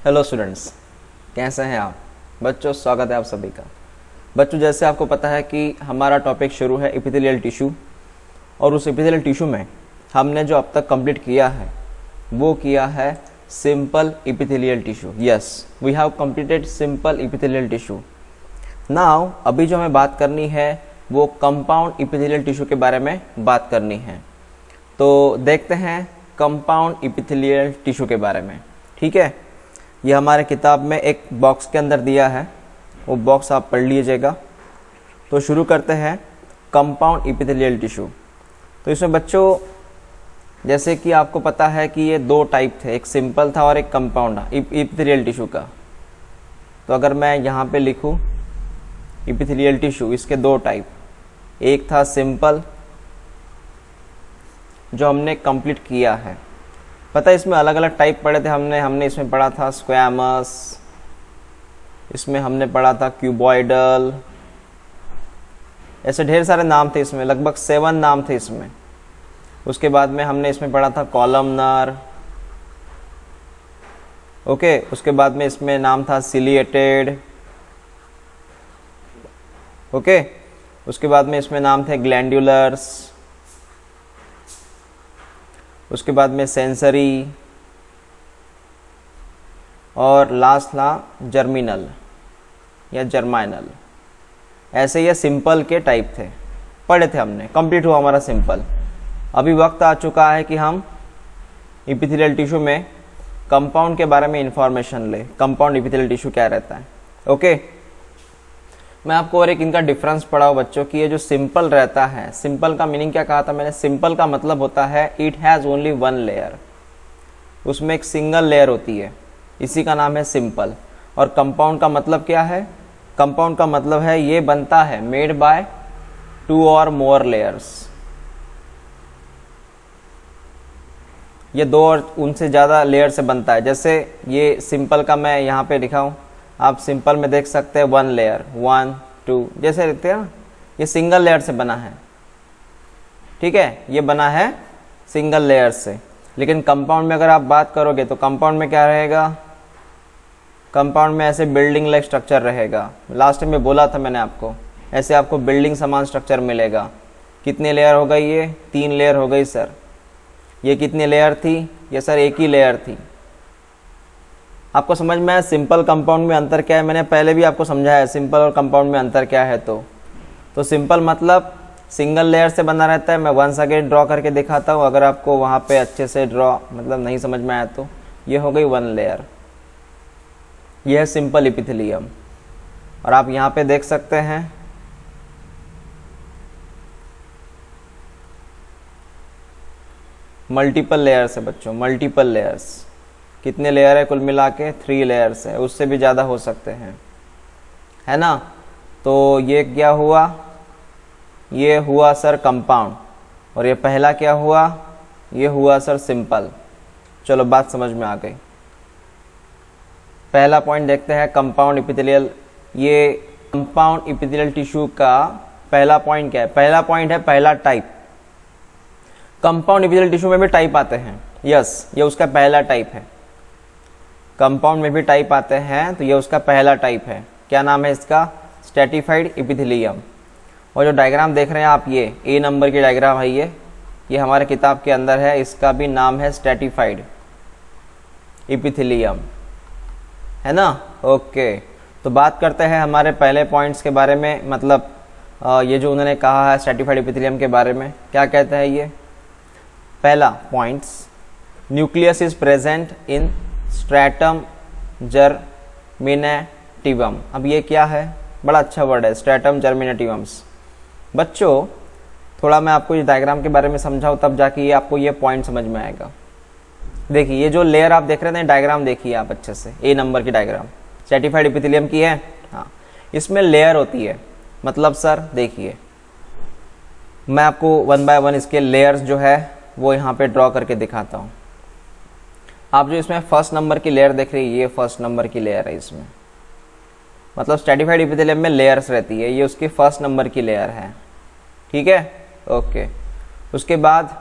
Hello students, कैसे हैं आप बच्चों। स्वागत है आप सभी का। बच्चों, जैसे आपको पता है कि हमारा टॉपिक शुरू है एपिथेलियल टिश्यू, और उस एपिथेलियल टिश्यू में हमने जो अब तक कंप्लीट किया है वो किया है simple epithelial tissue. Yes, we have completed simple epithelial tissue. Now अभी जो हमें बात करनी है वो कंपाउंड एपिथेलियल टिश्यू के बारे में बात करनी है। तो देखते हैं कंपाउंड एपिथेलियल टिश्यू के बारे में। ठीक है, ये हमारे किताब में एक बॉक्स के अंदर दिया है, वो बॉक्स आप पढ़ लीजिएगा। तो शुरू करते हैं कंपाउंड एपिथेलियल टिश्यू। तो इसमें बच्चों जैसे कि आपको पता है कि ये दो टाइप थे, एक सिंपल था और एक कंपाउंड एपिथेलियल टिश्यू का। तो अगर मैं यहाँ पे लिखूँ एपिथेलियल टिश्यू, इसके दो टाइप, एक था सिंपल जो हमने कंप्लीट किया है। पता है इसमें अलग अलग टाइप पढ़े थे हमने इसमें पढ़ा था स्क्वैमस, इसमें हमने पढ़ा था क्यूबॉइडल, ऐसे ढेर सारे नाम थे इसमें, लगभग 7 नाम थे इसमें। उसके बाद में हमने इसमें पढ़ा था कॉलमनर। ओके, उसके बाद में इसमें नाम था सिलिएटेड। ओके, उसके बाद में इसमें नाम थे ग्लैंडुलर्स। उसके बाद में सेंसरी, और लास्ट था जर्मिनल या जर्माइनल। ऐसे ये सिंपल के टाइप थे, पढ़े थे हमने, कंप्लीट हुआ हमारा सिंपल। अभी वक्त आ चुका है कि हम एपिथेलियल टिश्यू में कंपाउंड के बारे में इंफॉर्मेशन ले। कंपाउंड एपिथेलियल टिश्यू क्या रहता है। ओके, मैं आपको और एक इनका डिफरेंस पढ़ाऊँ बच्चों कि ये जो सिंपल रहता है, सिंपल का मीनिंग क्या कहा था मैंने। सिंपल का मतलब होता है it has only one layer, उसमें एक सिंगल लेयर होती है, इसी का नाम है सिंपल। और कंपाउंड का मतलब क्या है। कंपाउंड का मतलब है ये बनता है मेड बाय 2 और मोर लेयर्स, ये 2 और उनसे ज़्यादा लेयर से बनता है। जैसे ये सिंपल का मैं यहाँ पे दिखाऊँ, आप सिंपल में देख सकते हैं 1 लेयर, 1 2 जैसे रहते हैं ना, ये सिंगल लेयर से बना है। ठीक है, ये बना है सिंगल लेयर से। लेकिन कंपाउंड में अगर आप बात करोगे तो कंपाउंड में क्या रहेगा, कंपाउंड में ऐसे बिल्डिंग लाइक स्ट्रक्चर रहेगा। लास्ट में बोला था मैंने आपको, ऐसे आपको बिल्डिंग समान स्ट्रक्चर मिलेगा। कितने लेयर हो गई ये, 3 लेयर हो गई सर। ये कितनी लेयर थी, ये सर एक ही लेयर थी। आपको समझ में आया सिंपल कंपाउंड में अंतर क्या है। मैंने पहले भी आपको समझाया सिंपल और कंपाउंड में अंतर क्या है। तो सिंपल मतलब सिंगल लेयर से बना रहता है। मैं वंस अगेन ड्रॉ करके दिखाता हूँ, अगर आपको वहाँ पे अच्छे से ड्रॉ मतलब नहीं समझ में आया तो ये हो गई 1 लेयर, ये है सिंपल एपिथेलियम। और आप यहाँ पे देख सकते हैं मल्टीपल लेयर्स है बच्चों, मल्टीपल लेयर्स। कितने लेयर है कुल मिला के, 3 लेयर्स है, उससे भी ज़्यादा हो सकते हैं, है ना। तो ये क्या हुआ, ये हुआ सर कंपाउंड, और ये पहला क्या हुआ, ये हुआ सर सिंपल। चलो बात समझ में आ गई। पहला पॉइंट देखते हैं कंपाउंड एपिथेलियल। ये कंपाउंड एपिथेलियल टिश्यू का पहला पॉइंट क्या है। पहला पॉइंट है पहला टाइप। कंपाउंड एपिथेलियल टिश्यू में भी टाइप आते हैं। यस, ये उसका पहला टाइप है। कंपाउंड में भी टाइप आते हैं, तो ये उसका पहला टाइप है। क्या नाम है इसका, स्ट्रैटिफाइड एपिथेलियम। और जो डायग्राम देख रहे हैं आप, ये ए नंबर की डायग्राम है, ये हमारे किताब के अंदर है, इसका भी नाम है स्ट्रैटिफाइड एपिथेलियम, है ना। ओके, तो बात करते हैं हमारे पहले पॉइंट्स के बारे में। मतलब ये जो उन्होंने कहा है स्ट्रैटिफाइड एपिथेलियम के बारे में, क्या कहते हैं ये। पहला points, nucleus is present in stratum germinativum. अब ये क्या है, बड़ा अच्छा वर्ड है, स्ट्रैटम जर्मिनेटिवम्स। बच्चों थोड़ा मैं आपको ये डायग्राम के बारे में समझाऊँ, तब जाके ये आपको ये पॉइंट समझ में आएगा। देखिए ये जो लेयर आप देख रहे थे, डायग्राम देखिए आप अच्छे से, ए नंबर की डायग्राम स्ट्रैटिफाइड एपिथेलियम की है। हाँ, इसमें लेयर होती है। मतलब सर देखिए, मैं आपको 1 बाय 1 इसके लेयर्स जो है वो यहाँ पे ड्रॉ करके दिखाता हूँ। आप जो इसमें फर्स्ट नंबर की लेयर देख रही है, ये फर्स्ट नंबर की लेयर है इसमें। मतलब स्ट्रैटिफाइड एपिथेलियम में लेयर्स रहती है, ये उसकी फर्स्ट नंबर की लेयर है। ठीक है, ओके। उसके बाद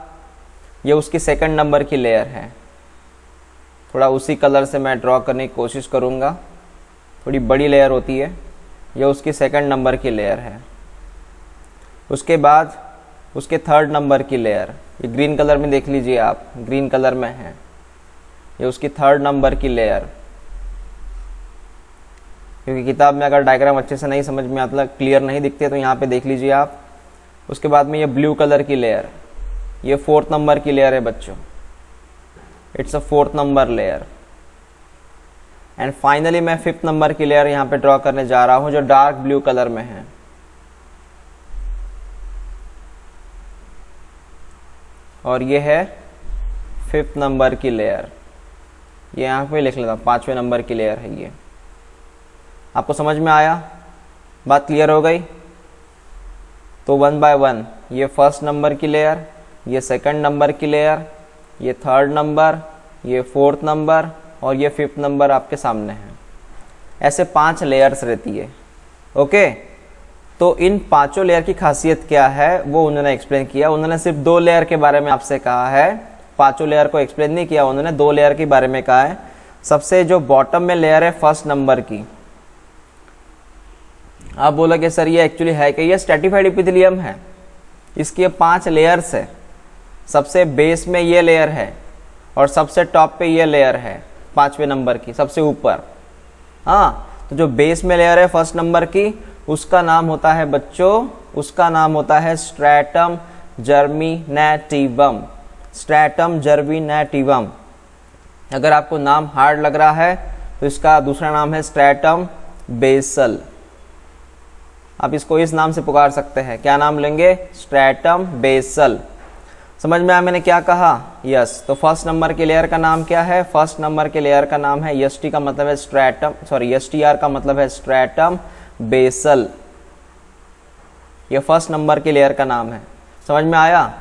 ये उसकी सेकंड नंबर की लेयर है। थोड़ा उसी कलर से मैं ड्रॉ करने की कोशिश करूँगा। थोड़ी बड़ी लेयर होती है, ये उसकी सेकंड नंबर की लेयर है। उसके बाद उसके थर्ड नंबर की लेयर, ये ग्रीन कलर में देख लीजिए आप, ग्रीन कलर में है, ये उसकी थर्ड नंबर की लेयर। क्योंकि किताब में अगर डायग्राम अच्छे से नहीं समझ में आता, क्लियर नहीं दिखते, तो यहाँ पे देख लीजिए आप। उसके बाद में ये ब्लू कलर की लेयर, ये फोर्थ नंबर की लेयर है बच्चों, it's a fourth number layer. And finally मैं फिफ्थ नंबर की लेयर यहाँ पे ड्रॉ करने जा रहा हूँ, जो डार्क ब्लू कलर में है। और ये है फिफ्थ नंबर की लेयर, ये यहाँ पे लिख लेता हूँ, 5वें नंबर की लेयर है ये। आपको समझ में आया? बात क्लियर हो गई? तो 1 बाय 1 ये फर्स्ट नंबर की लेयर, ये सेकंड नंबर की लेयर, ये थर्ड नंबर, ये फोर्थ नंबर और ये फिफ्थ नंबर आपके सामने है। ऐसे 5 लेयर्स रहती है। ओके, तो इन 5 लेयर की खासियत क्या है वो उन्होंने एक्सप्लेन किया। उन्होंने सिर्फ 2 लेयर के बारे में आपसे कहा है, 5 लेयर को एक्सप्लेन नहीं किया उन्होंने, 2 लेयर के बारे में कहा है। सबसे जो बॉटम में लेयर है फर्स्ट नंबर की, आप बोलोगे सर ये एक्चुअली है कि ये स्ट्रैटिफाइड एपिथेलियम है, इसकी 5 लेयर्स है। सबसे बेस में ये लेयर है और सबसे टॉप पे ये लेयर है 5वें नंबर की, सबसे ऊपर। हाँ, तो जो बेस में लेयर है फर्स्ट नंबर की, उसका नाम होता है बच्चों, उसका नाम होता है स्ट्रैटम जर्मिनेटिवम। स्ट्रैटम जर्मिनेटिवम। अगर आपको नाम हार्ड लग रहा है तो इसका दूसरा नाम है स्ट्रैटम बेसल। आप इसको इस नाम से पुकार सकते हैं। क्या नाम लेंगे? Stratum basale. समझ में आया मैंने क्या कहा? यस। तो फर्स्ट नंबर के लेयर का नाम क्या है? फर्स्ट नंबर के लेयर का नाम है, एसटी का मतलब है स्ट्रैटम, सॉरी एसटीआर का मतलब है स्ट्रैटम बेसल। ये फर्स्ट नंबर के लेयर का नाम है। समझ में आया?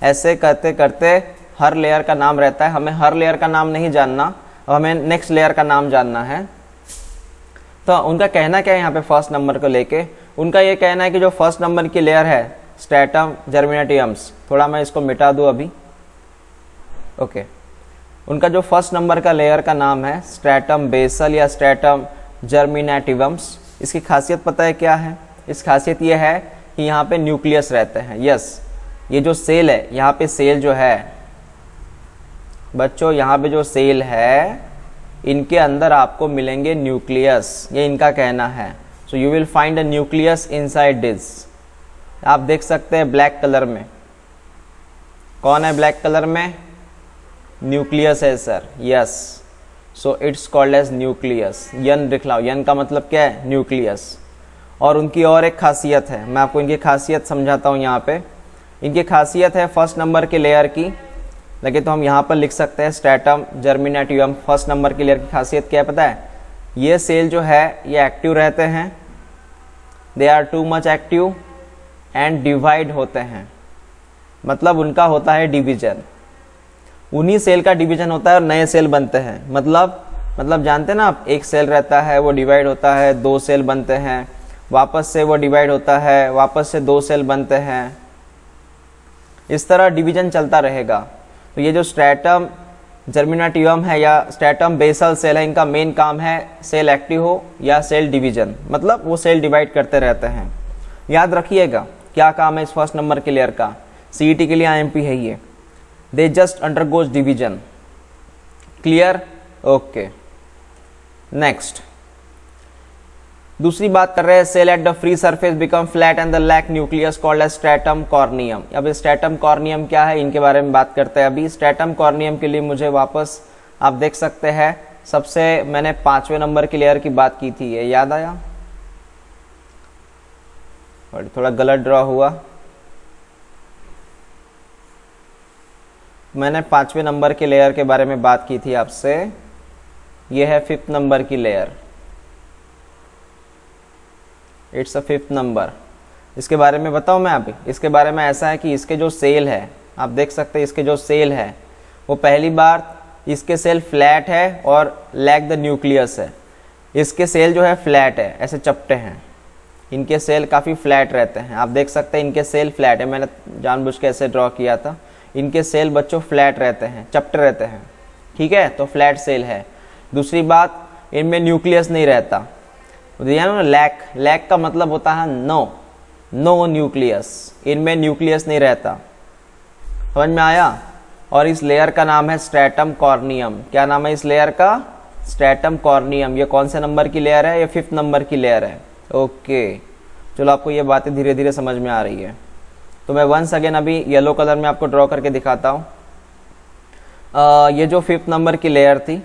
ऐसे करते करते हर लेयर का नाम रहता है। हमें हर लेयर का नाम नहीं जानना, हमें नेक्स्ट लेयर का नाम जानना है। तो उनका कहना क्या है यहाँ पे फर्स्ट नंबर को लेके? उनका ये कहना है कि जो फर्स्ट नंबर की लेयर है स्ट्रैटम जर्मिनेटिवम्स, थोड़ा मैं इसको मिटा दूं अभी। ओके, उनका जो फर्स्ट नंबर का लेयर का नाम है स्ट्रैटम बेसल या स्ट्रैटम जर्मिनेटिवम्स। इसकी खासियत पता है क्या है? इस खासियत ये है कि यहाँ पे न्यूक्लियस रहते हैं। यस, ये जो सेल है, यहाँ पे सेल जो है बच्चों, यहाँ पे जो सेल है, इनके अंदर आपको मिलेंगे न्यूक्लियस, ये इनका कहना है। So you will find a nucleus inside this. आप देख सकते हैं ब्लैक कलर में, कौन है ब्लैक कलर में? न्यूक्लियस है sir. Yes, so it's called as nucleus. यन लिख लाओ, यन का मतलब क्या है? न्यूक्लियस। और उनकी और एक खासियत है, मैं आपको इनकी खासियत समझाता हूँ। यहाँ पे इनकी खासियत है फर्स्ट नंबर के लेयर की, लगे तो हम यहाँ पर लिख सकते हैं स्ट्रैटम जर्मिनेटिवम। फर्स्ट नंबर की लेयर की खासियत क्या है पता है? ये सेल जो है ये एक्टिव रहते हैं, they are too much active and divide होते हैं। मतलब उनका होता है डिवीजन, उन्हीं सेल का डिवीजन होता है और नए सेल बनते हैं। मतलब जानते हैं ना आप, एक सेल रहता है वो डिवाइड होता है, 2 सेल बनते हैं, वापस से वो डिवाइड होता है, वापस से 2 सेल बनते हैं। इस तरह डिवीजन चलता रहेगा। तो ये जो स्ट्रैटम जर्मिनेटिवम है या स्ट्रैटम बेसल सेल है, इनका मेन काम है सेल एक्टिव हो या सेल डिवीजन, मतलब वो सेल डिवाइड करते रहते हैं। याद रखिएगा क्या काम है इस फर्स्ट नंबर के लेयर का, सीईटी के लिए आईएमपी है ये। They just undergoes division. Clear? Okay, next दूसरी बात कर रहे हैं, cell at the free surface become flat and the lack nucleus called as stratum corneum. अब स्ट्रैटम कॉर्नियम क्या है, इनके बारे में बात करते हैं अभी। स्ट्रैटम कॉर्नियम के लिए मुझे वापस आप देख सकते हैं, सबसे मैंने 5वें नंबर की लेयर की बात की थी, ये याद आया? और थोड़ा गलत ड्रॉ हुआ, मैंने 5वें नंबर के लेयर के बारे में बात की थी आपसे। ये है 5th नंबर की layer, it's a 5th number. इसके बारे में बताऊं मैं अभी? इसके बारे में ऐसा है कि इसके जो सेल है, आप देख सकते हैं इसके जो सेल है वो पहली बार इसके सेल फ्लैट है और लैक द न्यूक्लियस है। इसके सेल जो है फ्लैट है, ऐसे चपटे हैं, इनके सेल काफ़ी फ्लैट रहते हैं। आप देख सकते हैं इनके सेल फ्लैट है, मैंने जानबूझ के ऐसे ड्रॉ किया था। इनके सेल बच्चों फ्लैट रहते हैं, चपटे रहते हैं, ठीक है, तो फ्लैट सेल है। दूसरी बात, इनमें न्यूक्लियस नहीं रहता। लैक का मतलब होता है नो न्यूक्लियस, इनमें न्यूक्लियस नहीं रहता। समझ में आया? और इस लेयर का नाम है स्ट्रैटम कॉर्नियम। क्या नाम है इस लेयर का? Stratum corneum. ये कौन से नंबर की लेयर है? ये 5th नंबर की लेयर है। ओके, चलो आपको ये बातें धीरे धीरे समझ में आ रही है। तो मैं वंस अगेन अभी येलो कलर में आपको ड्रॉ करके दिखाता हूँ। ये जो 5th नंबर की लेयर थी,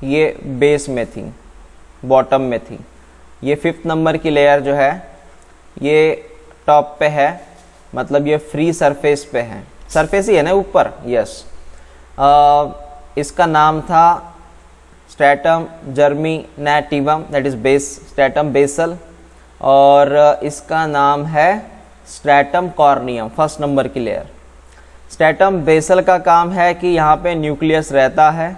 ये बेस में थी, बॉटम में थी। ये 5th नंबर की लेयर जो है ये टॉप पे है, मतलब ये फ्री सरफेस पे है। सरफेस ही है ना ऊपर, यस। इसका नाम था stratum germinativum, that is base, stratum basal. और इसका नाम है स्ट्रैटम कॉर्नियम, 1st नंबर की लेयर। स्ट्रैटम बेसल का काम है कि यहाँ पे न्यूक्लियस रहता है,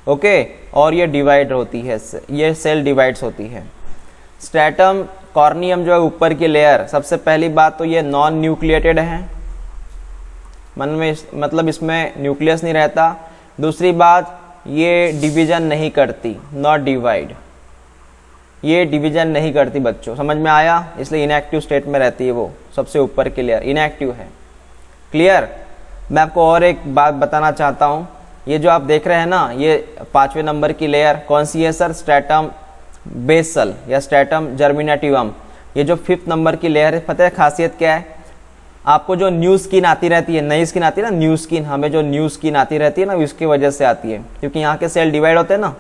ओके, और ये डिवाइड होती है, ये सेल डिवाइड्स होती है। स्ट्रैटम कॉर्नियम जो है ऊपर की लेयर, सबसे पहली बात तो ये नॉन न्यूक्लिएटेड है, मन में मतलब इसमें न्यूक्लियस नहीं रहता। दूसरी बात, ये डिवीजन नहीं करती, नॉट डिवाइड, ये डिवीजन नहीं करती बच्चों, समझ में आया? इसलिए इनएक्टिव स्टेट में रहती है वो, सबसे ऊपर की लेयर इनएक्टिव है। क्लियर? मैं आपको और एक बात बताना चाहता हूँ। ये जो आप देख रहे हैं ना, ये 5वें नंबर की लेयर कौन सी है सर? स्ट्रैटम बेसल या स्ट्रैटम जर्मिनेटिवम। ये जो 5th नंबर की लेयर है, पता है खासियत क्या है? आपको जो न्यू स्किन आती रहती है, नई स्किन आती है ना, न्यू स्किन, हमें जो न्यू स्किन आती रहती है ना, उसकी वजह से आती है, क्योंकि यहाँ के सेल डिवाइड होते हैं ना।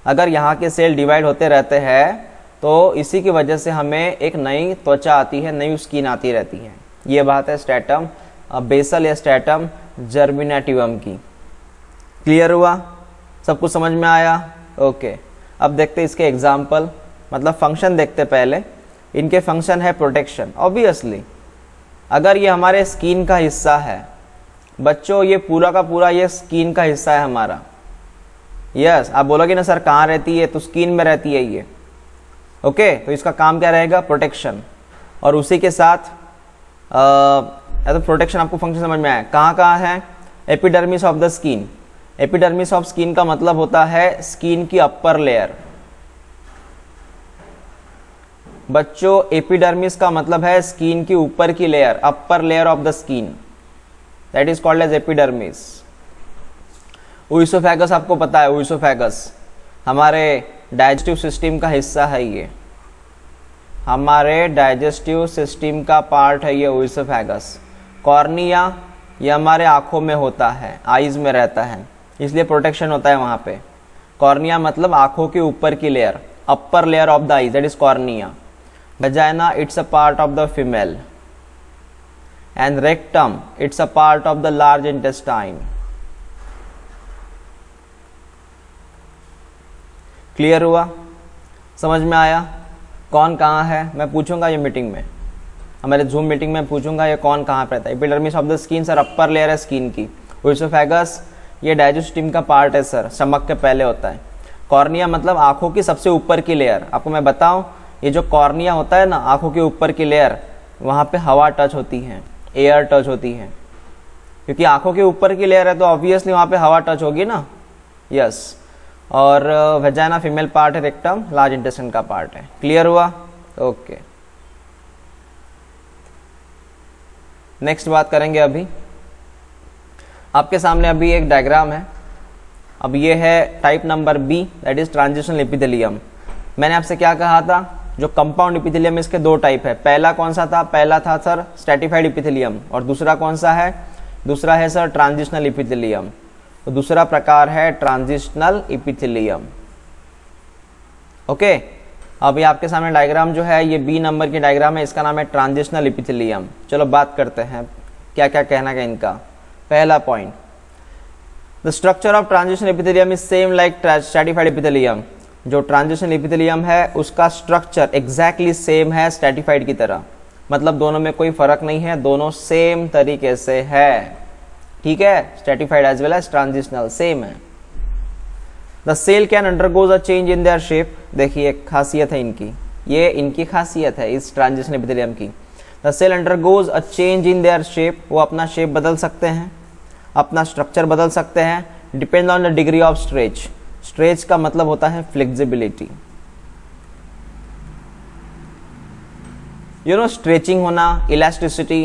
अगर यहाँ के सेल डिवाइड होते रहते हैं तो इसी की वजह से हमें एक नई त्वचा आती है, नई स्किन आती रहती है। ये बात है स्ट्रैटम बेसल या स्ट्रैटम जर्मिनेटिवम की। क्लियर हुआ? सब कुछ समझ में आया? ओके, अब देखते हैं इसके एग्जाम्पल, मतलब फंक्शन देखते पहले। इनके फंक्शन है प्रोटेक्शन। ऑब्वियसली अगर ये हमारे स्किन का हिस्सा है बच्चों, ये पूरा का पूरा ये स्किन का हिस्सा है हमारा। यस, आप बोलोगे ना सर कहाँ रहती है? तो स्किन में रहती है ये। ओके, तो इसका काम क्या रहेगा? प्रोटेक्शन। और उसी के साथ तो प्रोटेक्शन आपको फंक्शन समझ में आया। कहाँ कहाँ है? Epidermis of the skin. Epidermis of skin का मतलब होता है स्किन की अपर लेयर। बच्चों एपिडर्मिस का मतलब है स्किन की ऊपर की layer, upper layer of the skin, that is called as epidermis. Oesophagus आपको पता है, ओइसोफेगस हमारे डाइजेस्टिव सिस्टम का हिस्सा है, ये हमारे डाइजेस्टिव सिस्टम का पार्ट है ये ओइसोफेगस। कॉर्निया ये हमारे आंखों में होता है, आईज में रहता है, इसलिए प्रोटेक्शन होता है वहां पे। कॉर्निया मतलब आंखों के ऊपर की layer, upper layer of the eyes, that is cornea. Vagina, it's a part of the female, and rectum, it's a part of the large intestine. Clear हुआ? समझ में आया? कौन कहाँ है मैं पूछूंगा ये मीटिंग में, हमारे जूम मीटिंग में पूछूंगा ये कौन कहाँ पे रहता है। Epidermis of the skin sir upper layer है स्किन की। ओइसोफेगस ये डाइजेस्टिव का पार्ट है सर, स्टमक के पहले होता है। कॉर्निया मतलब आंखों की सबसे ऊपर की लेयर। आपको मैं बताऊं, ये जो कॉर्निया होता है ना, आंखों के ऊपर की लेयर, वहां पे हवा टच होती है, एयर टच होती है, क्योंकि आंखों के ऊपर की लेयर है तो ऑब्वियसली वहां पे हवा टच होगी ना। यस, और वेजाइना फीमेल पार्ट है, रेक्टम लार्ज इंटेस्टाइन का पार्ट है। क्लियर हुआ? ओके, नेक्स्ट बात करेंगे। अभी आपके सामने अभी एक डायग्राम है। अब ये है type number B, that is transitional epithelium. मैंने आपसे क्या कहा था? जो कंपाउंड एपिथेलियम, इसके दो टाइप है। पहला कौन सा था? पहला था सर स्ट्रैटिफाइड एपिथेलियम, और दूसरा कौन सा है? दूसरा है सर ट्रांजिशनल एपिथेलियम। तो दूसरा प्रकार है ट्रांजिशनल एपिथेलियम। ओके, अभी आपके सामने डायग्राम जो है ये बी नंबर की डायग्राम है, इसका नाम है ट्रांजिशनल एपिथेलियम। चलो बात करते हैं क्या क्या कहना है इनका। पहला point, the structure of transitional epithelium is same like stratified epithelium. जो ट्रांजिशनल एपिथेलियम है उसका स्ट्रक्चर एग्जैक्टली सेम है स्ट्रैटिफाइड की तरह, मतलब दोनों में कोई फर्क नहीं है, दोनों सेम तरीके से है। ठीक है, stratified as well as transitional same है। The cell can undergoes a change in their shape. देखिए खासियत है इनकी, ये इनकी खासियत है इस ट्रांजिशनल एपिथेलियम की। The cell undergoes a change in their shape, वो अपना शेप बदल सकते हैं। अपना स्ट्रक्चर बदल सकते हैं depend on the degree of stretch. Stretch का मतलब होता है फ्लेक्सिबिलिटी, यू नो, स्ट्रेचिंग होना, इलास्टिसिटी।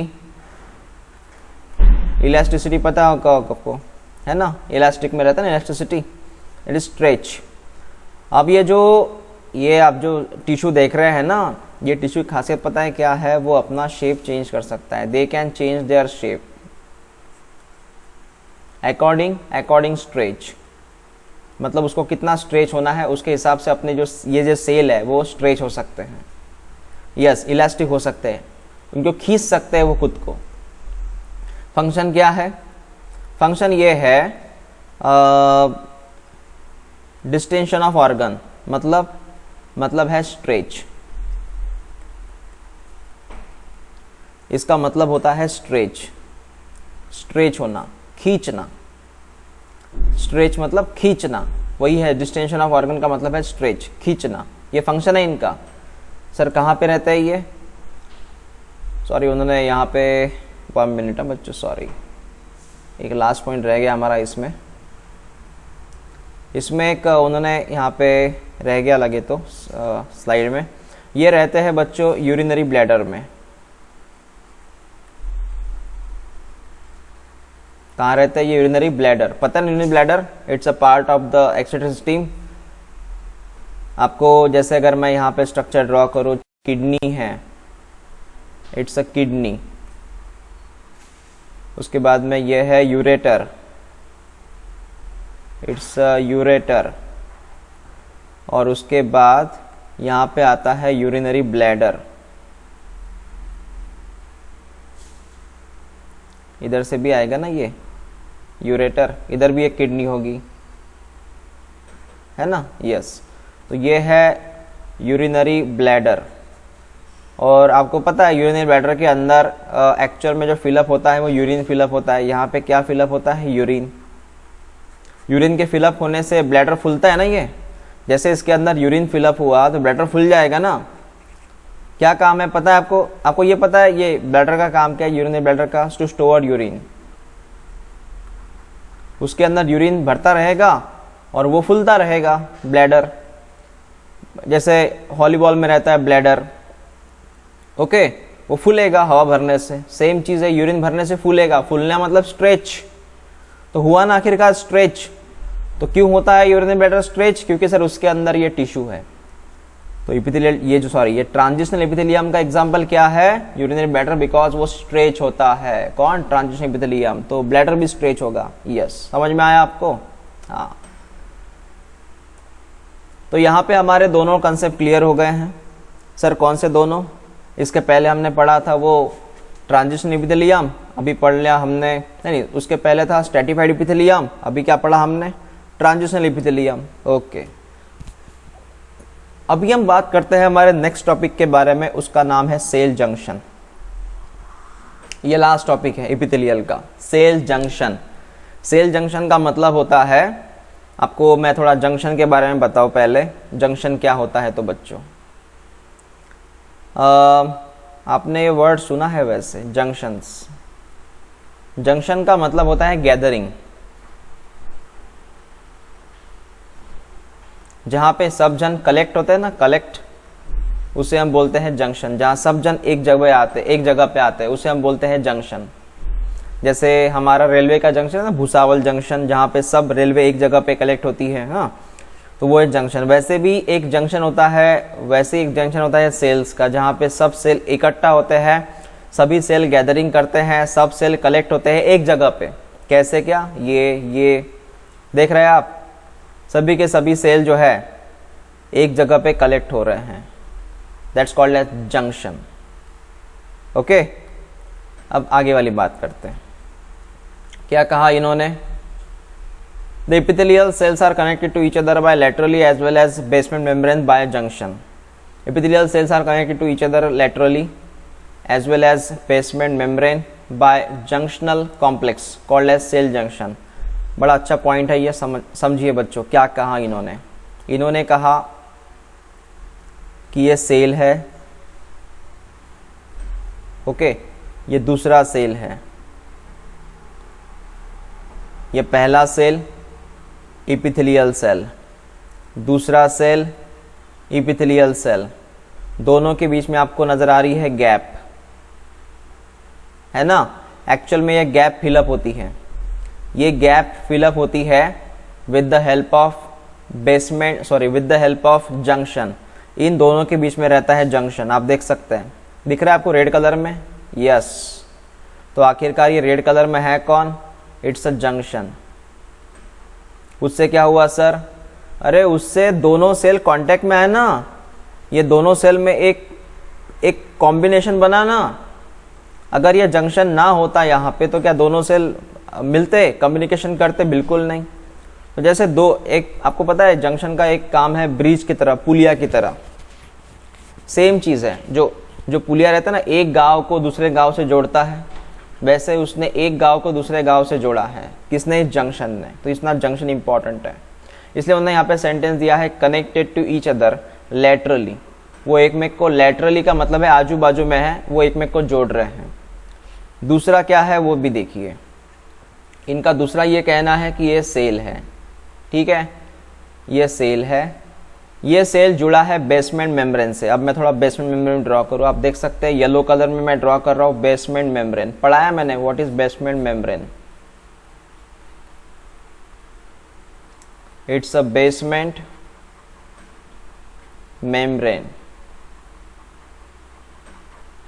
इलास्टिसिटी पता होगा आपको, है ना, इलास्टिक में रहता है ना इलास्टिसिटी, इट इज स्ट्रेच। अब ये आप जो टिश्यू देख रहे हैं ना, ये टिश्यू की खासियत पता है क्या है, वो अपना शेप चेंज कर सकता है, they can change their shape according stretch. मतलब उसको कितना स्ट्रेच होना है उसके हिसाब से अपने जो सेल है वो स्ट्रेच हो सकते हैं, यस इलास्टिक हो सकते हैं, उनको खींच सकते हैं वो खुद को। फंक्शन क्या है? फंक्शन ये है डिस्टेंशन ऑफ ऑर्गन, मतलब है स्ट्रेच। इसका मतलब होता है स्ट्रेच होना, खींचना। स्ट्रेच मतलब खींचना, वही है डिस्टेंशन ऑफ ऑर्गन का मतलब है स्ट्रेच, खींचना। ये फंक्शन है इनका। सर कहाँ पे रहता है ये? सॉरी उन्होंने यहाँ पे 1 मिनट है बच्चों, सॉरी एक लास्ट पॉइंट रह गया हमारा इसमें एक उन्होंने यहाँ पे रह गया लगे तो स्लाइड में। ये रहते हैं बच्चों यूरिनरी ब्लैडर में। कहाँ रहते हैं ये यूरिनरी ब्लैडर? पता है urinary bladder, it's a part of the excretory system. आपको जैसे अगर मैं यहाँ पे स्ट्रक्चर ड्रॉ करूँ, किडनी है, इट्स अ किडनी। उसके बाद में ये है यूरेटर, इट्स अ यूरेटर। और उसके बाद यहाँ पे आता है यूरिनरी ब्लैडर। इधर से भी आएगा ना ये यूरेटर, इधर भी एक किडनी होगी, है ना, यस। तो ये है यूरिनरी ब्लैडर। और आपको पता है यूरिनरी ब्लैडर के अंदर एक्चुअल में जो फिलअप होता है वो यूरिन फिलअप होता है। यहाँ पे क्या फिलअप होता है? यूरिन। यूरिन के फिलअप होने से ब्लैडर फूलता है ना, ये जैसे इसके अंदर यूरिन फिलअप हुआ तो ब्लैडर फूल जाएगा ना। क्या काम है पता है आपको? आपको ये पता है ये ब्लैडर का काम क्या है? यूरिनरी ब्लैडर का टू स्टोर यूरिन। उसके अंदर यूरिन भरता रहेगा और वो फूलता रहेगा ब्लैडर, जैसे वॉलीबॉल में रहता है ब्लैडर, ओके, वो फूलेगा हवा भरने से। सेम चीज है, यूरिन भरने से फूलेगा। फूलना मतलब स्ट्रेच। तो हुआ ना आखिरकार स्ट्रेच। तो क्यों होता है यूरिनरी ब्लैडर स्ट्रेच? क्योंकि सर उसके अंदर ये टिश्यू है। तो एपिथेलियल ये ट्रांजिशनल एपिथेलियम का एग्जांपल क्या है? यूरिनरी ब्लैडर, बिकॉज वो स्ट्रेच होता है। कौन? Transitional epithelium. तो ब्लैडर भी स्ट्रेच होगा, यस। समझ में आया आपको? हाँ। तो यहाँ पे हमारे दोनों कंसेप्ट क्लियर हो गए हैं। सर कौन से दोनों? इसके पहले हमने पढ़ा था वो ट्रांजिशनल एपिथेलियम, अभी पढ़ लिया हमने, नहीं उसके पहले था स्ट्रैटिफाइड एपिथेलियम, अभी क्या पढ़ा हमने? Transitional epithelium, okay. अभी हम बात करते हैं हमारे नेक्स्ट टॉपिक के बारे में, उसका नाम है सेल जंक्शन। ये लास्ट टॉपिक है एपिथेलियल का, सेल जंक्शन। सेल जंक्शन का मतलब होता है, आपको मैं थोड़ा जंक्शन के बारे में बताऊं पहले, जंक्शन क्या होता है। तो बच्चों आपने ये वर्ड सुना है वैसे, जंक्शंस। जंक्शन का मतलब होता है गैदरिंग, जहां पे सब जन कलेक्ट होते हैं ना, कलेक्ट, उसे हम बोलते हैं जंक्शन। जहां सब जन एक जगह पे आते हैं उसे हम बोलते हैं जंक्शन। जैसे हमारा रेलवे का जंक्शन है ना, भुसावल जंक्शन, जहाँ पे सब रेलवे एक जगह पे कलेक्ट होती है, हाँ, तो वो है जंक्शन। वैसे भी एक जंक्शन होता है, वैसे एक जंक्शन होता है सेल्स का, जहाँ पे सब सेल इकट्ठा होते हैं, सभी सेल गैदरिंग करते हैं, सब सेल कलेक्ट होते हैं एक जगह पे। कैसे क्या? ये देख रहे हैं आप, सभी के सभी सेल जो है एक जगह पे कलेक्ट हो रहे हैं, that's called as junction, okay. अब आगे वाली बात करते हैं। क्या कहा इन्होंने? The epithelial cells are connected to each other by laterally as well as basement membrane by junction. Epithelial cells are connected to each other laterally as well as basement membrane by junctional complex called as cell junction. बड़ा अच्छा point है ये, समझिए बच्चों क्या कहा इन्होंने। इन्होंने कहा कि ये सेल है, ओके, ये दूसरा सेल है, ये पहला सेल इपिथेलियल सेल, दूसरा सेल इपिथेलियल सेल, दोनों के बीच में आपको नजर आ रही है गैप, है ना। एक्चुअल में ये गैप फिलअप होती है, ये गैप फिलअप होती है with the help of with the help of junction. इन दोनों के बीच में रहता है जंक्शन, आप देख सकते हैं, दिख रहा है आपको रेड कलर में, यस। तो आखिरकार ये रेड कलर में है कौन, इट्स अ जंक्शन। उससे क्या हुआ सर, अरे उससे दोनों सेल कांटेक्ट में है ना, ये दोनों सेल में एक कॉम्बिनेशन बना ना। अगर ये जंक्शन ना होता यहाँ पे तो क्या दोनों सेल मिलते, कम्युनिकेशन करते, बिल्कुल नहीं। तो जैसे आपको पता है जंक्शन का एक काम है ब्रिज की तरह, पुलिया की तरह, सेम चीज है। जो पुलिया रहता है ना, एक गांव को दूसरे गांव से जोड़ता है, वैसे उसने एक गांव को दूसरे गांव से जोड़ा है, किसने, जंक्शन ने। तो इसना जंक्शन इंपॉर्टेंट है, इसलिए उन्होंने यहाँ पे सेंटेंस दिया है connected to each other laterally. वो एक में को, लैटरली का मतलब है आजू बाजू में है, वो एक में को जोड़ रहे हैं। दूसरा क्या है वो भी देखिए, इनका दूसरा ये कहना है कि ये सेल है, ठीक है, ये सेल है, ये सेल जुड़ा है बेसमेंट मेम्ब्रेन से। अब मैं थोड़ा बेसमेंट मेम्ब्रेन ड्रॉ करूँ, आप देख सकते हैं येलो कलर में मैं ड्रॉ कर रहा हूँ बेसमेंट मेम्ब्रेन। पढ़ाया मैंने what is basement membrane, it's a basement membrane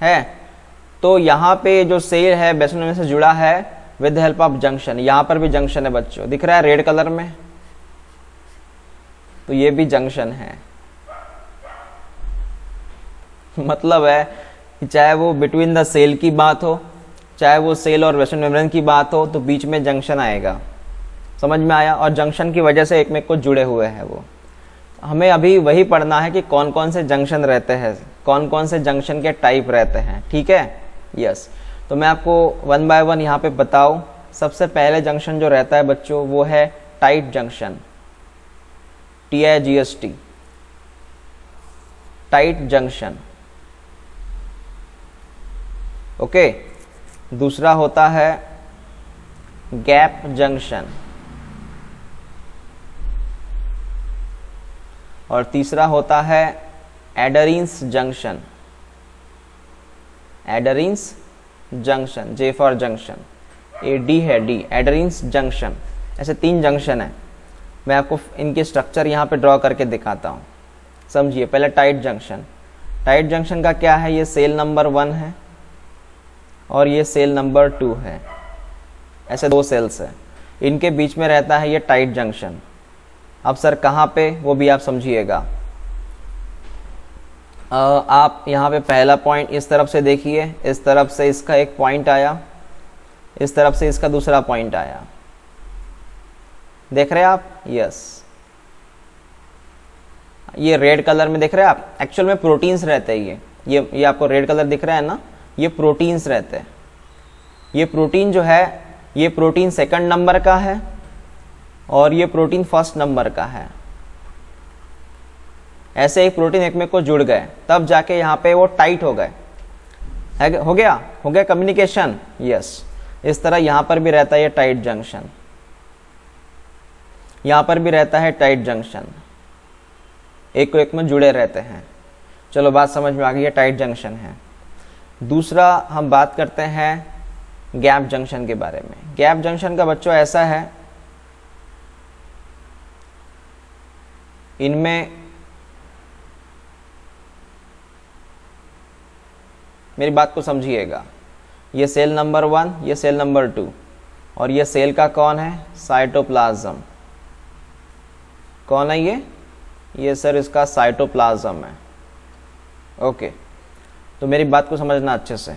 है। तो यहाँ पे जो सेल है बेसमेंट मेम्ब्रेन से जुड़ा है with the help of junction. यहाँ पर भी जंक्शन है बच्चों, दिख रहा है रेड कलर में, तो ये भी जंक्शन है। मतलब है कि चाहे वो बिटवीन द सेल की बात हो, चाहे वो सेल और बेसमेंट मेम्ब्रेन की बात हो, तो बीच में जंक्शन आएगा। समझ में आया। और जंक्शन की वजह से एक में को जुड़े हुए हैं वो। हमें अभी वही पढ़ना है कि कौन कौन से जंक्शन रहते हैं, कौन कौन से जंक्शन के टाइप रहते हैं, ठीक है, यस। तो मैं आपको वन बाय वन यहाँ पे बताऊं। सबसे पहले जंक्शन जो रहता है बच्चों वो है tight junction, TIGST, tight junction, okay. दूसरा होता है गैप जंक्शन, और तीसरा होता है adherens junction, adherens junction, J for junction, AD है D, एडरिंस जंक्शन। ऐसे 3 जंक्शन है। मैं आपको इनके स्ट्रक्चर यहाँ पे ड्रॉ करके दिखाता हूँ, समझिए। पहले टाइट जंक्शन, टाइट जंक्शन का क्या है, ये सेल नंबर 1 है और ये सेल नंबर 2 है, ऐसे 2 सेल्स है, इनके बीच में रहता है ये टाइट जंक्शन। अब सर कहाँ पे, वो भी आप समझिएगा। आप यहाँ पे पहला पॉइंट इस तरफ से देखिए, इस तरफ से इसका एक पॉइंट आया, इस तरफ से इसका दूसरा पॉइंट आया, देख रहे हैं आप, यस। ये रेड कलर में देख रहे हैं आप, एक्चुअल में प्रोटीन्स रहते हैं ये आपको रेड कलर दिख रहा है ना, ये प्रोटीन्स रहते हैं। ये प्रोटीन जो है, ये प्रोटीन 2nd नंबर का है और ये प्रोटीन 1st नंबर का है। ऐसे एक प्रोटीन एक में को जुड़ गए, तब जाके यहाँ पे वो टाइट हो गए, हो गया कम्युनिकेशन, यस। इस तरह यहाँ पर भी रहता है ये टाइट जंक्शन, यहाँ पर भी रहता है टाइट जंक्शन, एक को एक में जुड़े रहते हैं। चलो बात समझ में आ गई, ये टाइट जंक्शन है। दूसरा हम बात करते हैं गैप जंक्शन के बारे में। गैप जंक्शन का बच्चों ऐसा है, इनमें मेरी बात को समझिएगा, ये सेल नंबर 1, ये सेल नंबर 2, और ये सेल का कौन है, साइटोप्लाज्म। कौन है ये सर इसका साइटोप्लाज्म है, ओके। तो मेरी बात को समझना अच्छे से,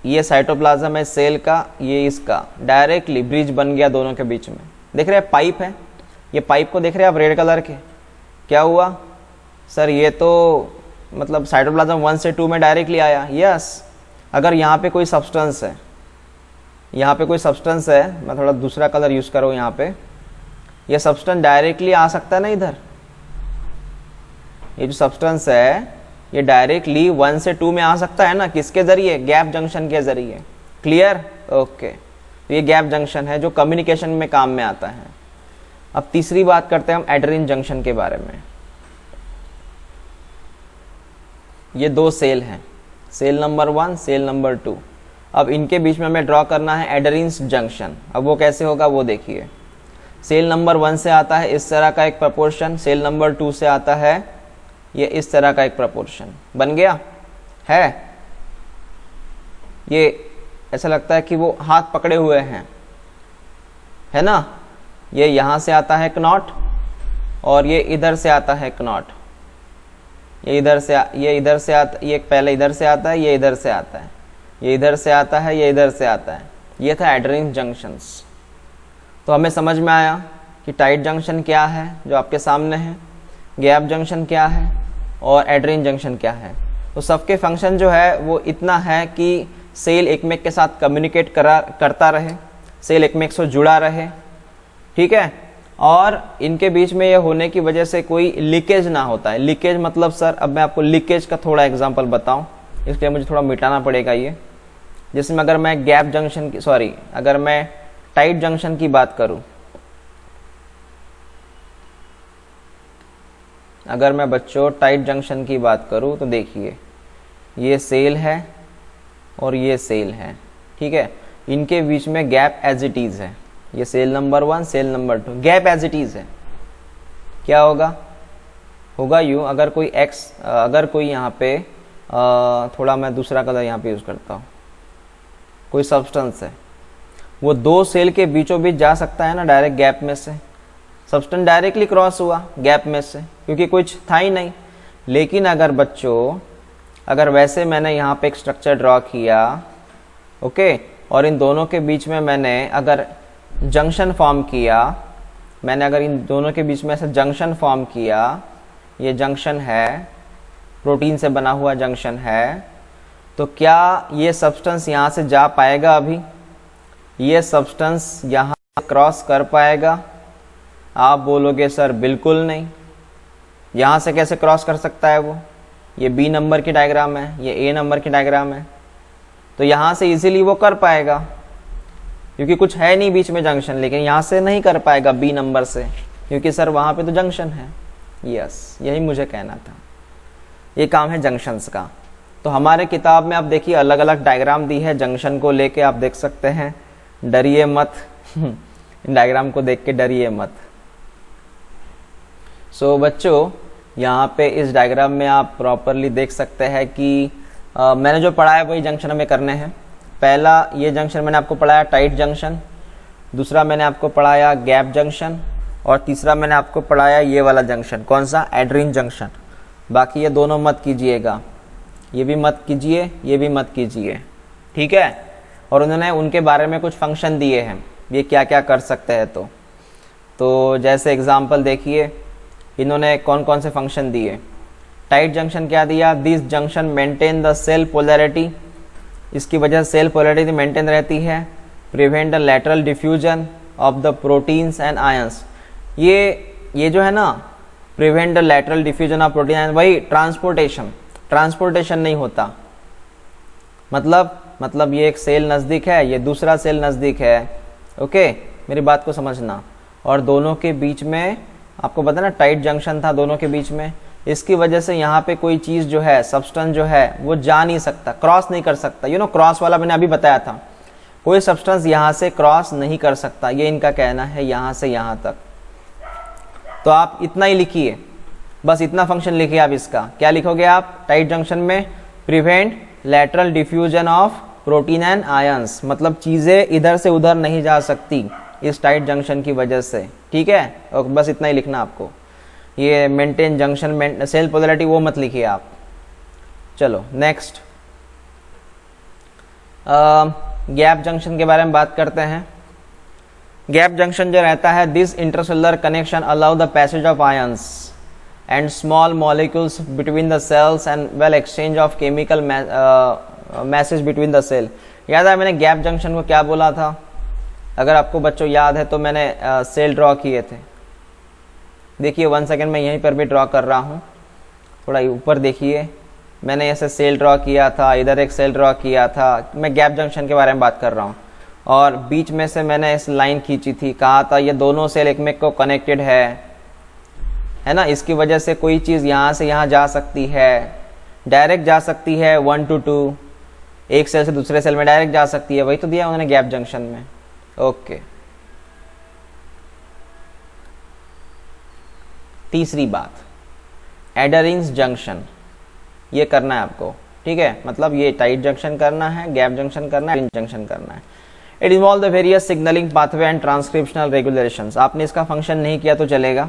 ये साइटोप्लाज्म है सेल का, ये इसका, डायरेक्टली ब्रिज बन गया दोनों के बीच में। देख रहे हैं पाइप है, ये पाइप को देख रहे हैं आप रेड कलर के, क्या हुआ सर, ये तो मतलब साइटोप्लाज्म 1 से 2 में डायरेक्टली आया, यस। अगर यहाँ पे कोई सब्सटेंस है, यहाँ पे कोई सब्सटेंस है, मैं थोड़ा दूसरा कलर यूज करूँ यहाँ पे, ये सब्सटेंस डायरेक्टली आ सकता है ना इधर, ये जो सब्सटेंस है ये डायरेक्टली 1 से 2 में आ सकता है ना, किसके जरिए, गैप जंक्शन के जरिए, क्लियर, ओके। तो ये गैप जंक्शन है जो कम्युनिकेशन में काम में आता है। अब तीसरी बात करते हैं हम एडेरिन जंक्शन के बारे में। ये दो सेल हैं, सेल नंबर 1, सेल नंबर 2। अब इनके बीच में हमें ड्रॉ करना है एडेरिन जंक्शन। अब वो कैसे होगा वो देखिए। सेल नंबर 1 से आता है इस तरह का एक प्रपोर्शन, सेल नंबर 2 से आता है ये इस तरह का एक प्रपोर्शन। बन गया है? ये ऐसा लगता है कि वो हाथ पकड़े हुए हैं, है ना। ये यहाँ से आता है knot और ये इधर से आता है knot। ये इधर से आता, ये पहले इधर से आता है, ये इधर से आता है, ये इधर से आता है, ये इधर से आता है। ये था एडेरिन जंक्शंस। तो हमें समझ में आया कि टाइट जंक्शन क्या है जो आपके सामने है, गैप जंक्शन क्या है और एडेरिन जंक्शन क्या है। तो सबके फंक्शन जो है वो इतना है कि सेल एक में के साथ कम्युनिकेट करता रहे, सेल एक में से जुड़ा रहे, ठीक है। और इनके बीच में ये होने की वजह से कोई लीकेज ना होता है। लीकेज मतलब सर, अब मैं आपको लीकेज का थोड़ा एग्जांपल बताऊं, इसलिए मुझे थोड़ा मिटाना पड़ेगा ये। जिसमें अगर मैं गैप जंक्शन की अगर मैं टाइट जंक्शन की बात करूं, अगर मैं बच्चों टाइट जंक्शन की बात करूं तो देखिए ये सेल है और ये सेल है, ठीक है। इनके बीच में गैप एज इट इज है। ये cell number 1, cell number 2, gap as it is है। क्या होगा यूं, अगर कोई यहाँ पे थोड़ा मैं दूसरा कलर यहाँ पे यूज करता हूँ, कोई सब्सटेंस है, वो दो सेल के बीचों बीच जा सकता है ना डायरेक्ट गैप में से। सब्सटेंस डायरेक्टली क्रॉस हुआ गैप में से क्योंकि कुछ था ही नहीं। लेकिन अगर वैसे मैंने यहाँ पे एक स्ट्रक्चर ड्रॉ किया, ओके, और इन दोनों के बीच में मैंने अगर जंक्शन फॉर्म किया, अगर इन दोनों के बीच में ऐसा जंक्शन फॉर्म किया, ये जंक्शन है, प्रोटीन से बना हुआ जंक्शन है, तो क्या ये सब्सटेंस यहाँ से जा पाएगा? अभी ये सब्सटेंस यहाँ क्रॉस कर पाएगा? आप बोलोगे सर बिल्कुल नहीं। यहाँ से कैसे क्रॉस कर सकता है वो? ये बी नंबर की डायग्राम है, ये ए नंबर की डायग्राम है, तो यहाँ से इजीली वो कर पाएगा क्योंकि कुछ है नहीं बीच में जंक्शन। लेकिन यहाँ से नहीं कर पाएगा बी नंबर से क्योंकि सर वहाँ पे तो जंक्शन है। यस, यही मुझे कहना था। ये काम है जंक्शंस का। तो हमारे किताब में आप देखिए अलग अलग डायग्राम दी है जंक्शन को लेके, आप देख सकते हैं। डरिए मत इन डायग्राम को देख के डरिए मत। सो बच्चों, यहाँ पे इस डायग्राम में आप प्रॉपरली देख सकते हैं कि मैंने जो पढ़ाया वही जंक्शन हमें करने हैं। पहला ये जंक्शन मैंने आपको पढ़ाया टाइट जंक्शन, दूसरा मैंने आपको पढ़ाया गैप जंक्शन, और तीसरा मैंने आपको पढ़ाया ये वाला जंक्शन। कौन सा? एडेरिन जंक्शन। बाकी ये दोनों मत कीजिएगा, ये भी मत कीजिए, ये भी मत कीजिए, ठीक है। और उन्होंने उनके बारे में कुछ फंक्शन दिए हैं, ये क्या क्या कर सकते हैं। तो जैसे एग्जाम्पल देखिए, इन्होंने कौन कौन से फंक्शन दिए। टाइट जंक्शन क्या दिया? This junction maintain the cell polarity, इसकी वजह से सेल पोलैरिटी मेंटेन रहती है। Prevent the lateral diffusion of the proteins and ions, ये जो है ना, prevent the lateral diffusion of protein and, वही ट्रांसपोर्टेशन नहीं होता। मतलब ये एक सेल नज़दीक है, ये दूसरा सेल नज़दीक है, ओके, मेरी बात को समझना। और दोनों के बीच में आपको पता ना टाइट जंक्शन था दोनों के बीच में, इसकी वजह से यहाँ पे कोई चीज़ जो है, सब्सटेंस जो है, वो जा नहीं सकता, क्रॉस नहीं कर सकता। क्रॉस वाला मैंने अभी बताया था, कोई सब्सटेंस यहाँ से क्रॉस नहीं कर सकता, ये इनका कहना है, यहाँ से यहाँ तक। तो आप इतना ही लिखिए, बस इतना फंक्शन लिखिए आप इसका। क्या लिखोगे आप टाइट जंक्शन में? Prevent lateral diffusion of protein and ions, मतलब चीज़ें इधर से उधर नहीं जा सकती इस टाइट जंक्शन की वजह से, ठीक है। और बस इतना ही लिखना आपको। ये मेंटेन जंक्शन सेल पोलैरिटी वो मत लिखिए आप। चलो नेक्स्ट, गैप जंक्शन के बारे में बात करते हैं। गैप जंक्शन जो रहता है, this intercellular connection allow the passage of ions and small molecules between the cells and well exchange of chemical message between the cell. याद है मैंने गैप जंक्शन को क्या बोला था? अगर आपको बच्चों याद है तो मैंने सेल ड्रॉ किए थे। देखिए 1 सेकेंड मैं यहीं पर भी ड्रॉ कर रहा हूँ, थोड़ा ऊपर देखिए, मैंने ऐसे सेल ड्रॉ किया था, इधर एक सेल ड्रॉ किया था। मैं गैप जंक्शन के बारे में बात कर रहा हूँ। और बीच में से मैंने इस लाइन खींची थी, कहा था ये दोनों सेल एक में को कनेक्टेड है ना। इसकी वजह से कोई चीज़ यहाँ से यहाँ जा सकती है, डायरेक्ट जा सकती है 1 to 2, एक सेल से दूसरे सेल में डायरेक्ट जा सकती है, वही तो दिया उन्होंने गैप जंक्शन में। ओके, तीसरी बात, एडरिंग्स जंक्शन, ये करना है आपको, ठीक है। मतलब ये टाइट जंक्शन करना है, गैप जंक्शन करना है, जंक्शन करना है। It involve the various signalling pathway and transcriptional regulations. आपने इसका फंक्शन नहीं किया तो चलेगा,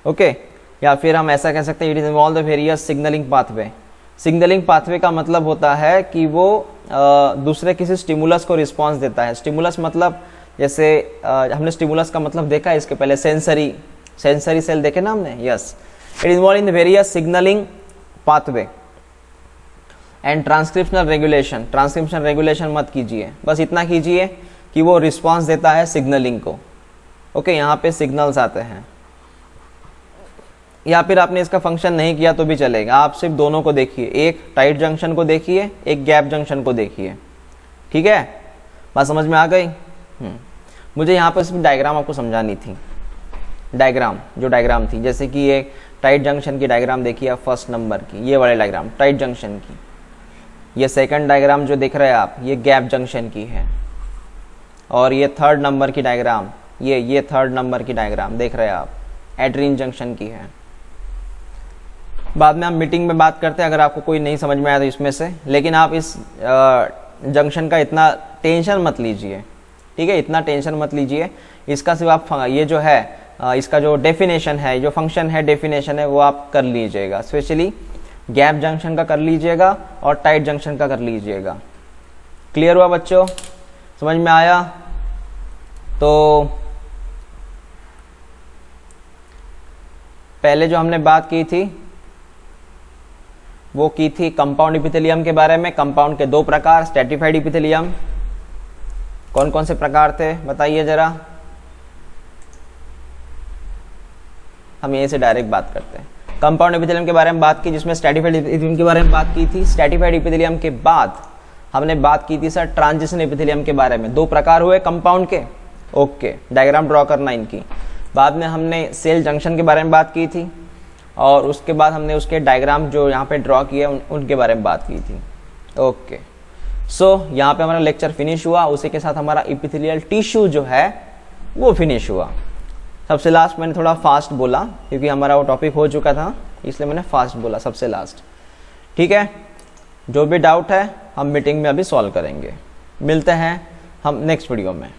ओके। या फिर हम ऐसा कह सकते हैं, it is involve the various signalling pathway. Signalling pathway का मतलब होता है कि वो दूसरे किसी स्टिमुलस को रिस्पॉन्स देता है। स्टिमुलस मतलब जैसे हमने स्टिमुलस का मतलब देखा है इसके पहले, सेंसरी सेल देखे ना हमने, yes. It involve in the various signalling pathway and transcriptional regulation. Transcription regulation मत कीजिए, बस इतना कीजिए कि वो रिस्पॉन्स देता है सिग्नलिंग को, ओके। यहाँ पे सिग्नल्स आते हैं, या फिर आपने इसका फंक्शन नहीं किया तो भी चलेगा। आप सिर्फ दोनों को देखिए, एक टाइट जंक्शन को देखिए, एक गैप जंक्शन को देखिए, ठीक है। बात समझ में आ गई? मुझे यहाँ पर सिर्फ डायग्राम आपको समझानी थी, डायग्राम जो डायग्राम थी, जैसे कि ये टाइट जंक्शन की डायग्राम देखिए आप, फर्स्ट नंबर की, ये वाले डायग्राम टाइट जंक्शन की। ये सेकंड डायग्राम जो देख रहे हैं आप, ये गैप जंक्शन की है। और ये थर्ड नंबर की डायग्राम, ये थर्ड नंबर की डायग्राम देख रहे हैं आप, एड्रीन जंक्शन की है। बाद में हम मीटिंग में बात करते हैं, अगर आपको कोई नहीं समझ में आया तो इसमें से। लेकिन आप इस जंक्शन का इतना टेंशन मत लीजिए, ठीक है, इतना टेंशन मत लीजिए। इसका सिर्फ आप ये जो है इसका जो डेफिनेशन है, जो फंक्शन है, डेफिनेशन है, वो आप कर लीजिएगा। स्पेशली गैप जंक्शन का कर लीजिएगा और टाइट जंक्शन का कर लीजिएगा। क्लियर हुआ बच्चों? समझ में आया? तो पहले जो हमने बात की थी वो की थी कंपाउंड इपिथेलियम के बारे में। कंपाउंड के दो प्रकार, स्ट्रैटिफाइड इपिथेलियम। कौन कौन से प्रकार थे बताइए जरा, हम यहीं से डायरेक्ट बात करते हैं। कंपाउंड इपिथेलियम के बारे में बात की, जिसमें स्ट्रैटिफाइड इपिथेलियम के बारे में बात की थी। स्ट्रैटिफाइड इपिथेलियम के बाद हमने बात की थी सर ट्रांजिशन इपिथेलियम के बारे में। दो प्रकार हुए कंपाउंड के, ओके, डायग्राम ड्रॉ करना इनकी। बाद में हमने सेल जंक्शन के बारे में बात की थी, और उसके बाद हमने उसके डायग्राम जो यहाँ पे ड्रॉ किए उनके बारे में बात की थी, ओके। सो यहाँ पे हमारा लेक्चर फिनिश हुआ। उसी के साथ हमारा इपिथेलियल टिश्यू जो है वो फिनिश हुआ। सबसे लास्ट मैंने थोड़ा फास्ट बोला क्योंकि हमारा वो टॉपिक हो चुका था, इसलिए मैंने फास्ट बोला सबसे लास्ट, ठीक है। जो भी डाउट है हम मीटिंग में अभी सॉल्व करेंगे। मिलते हैं हम नेक्स्ट वीडियो में।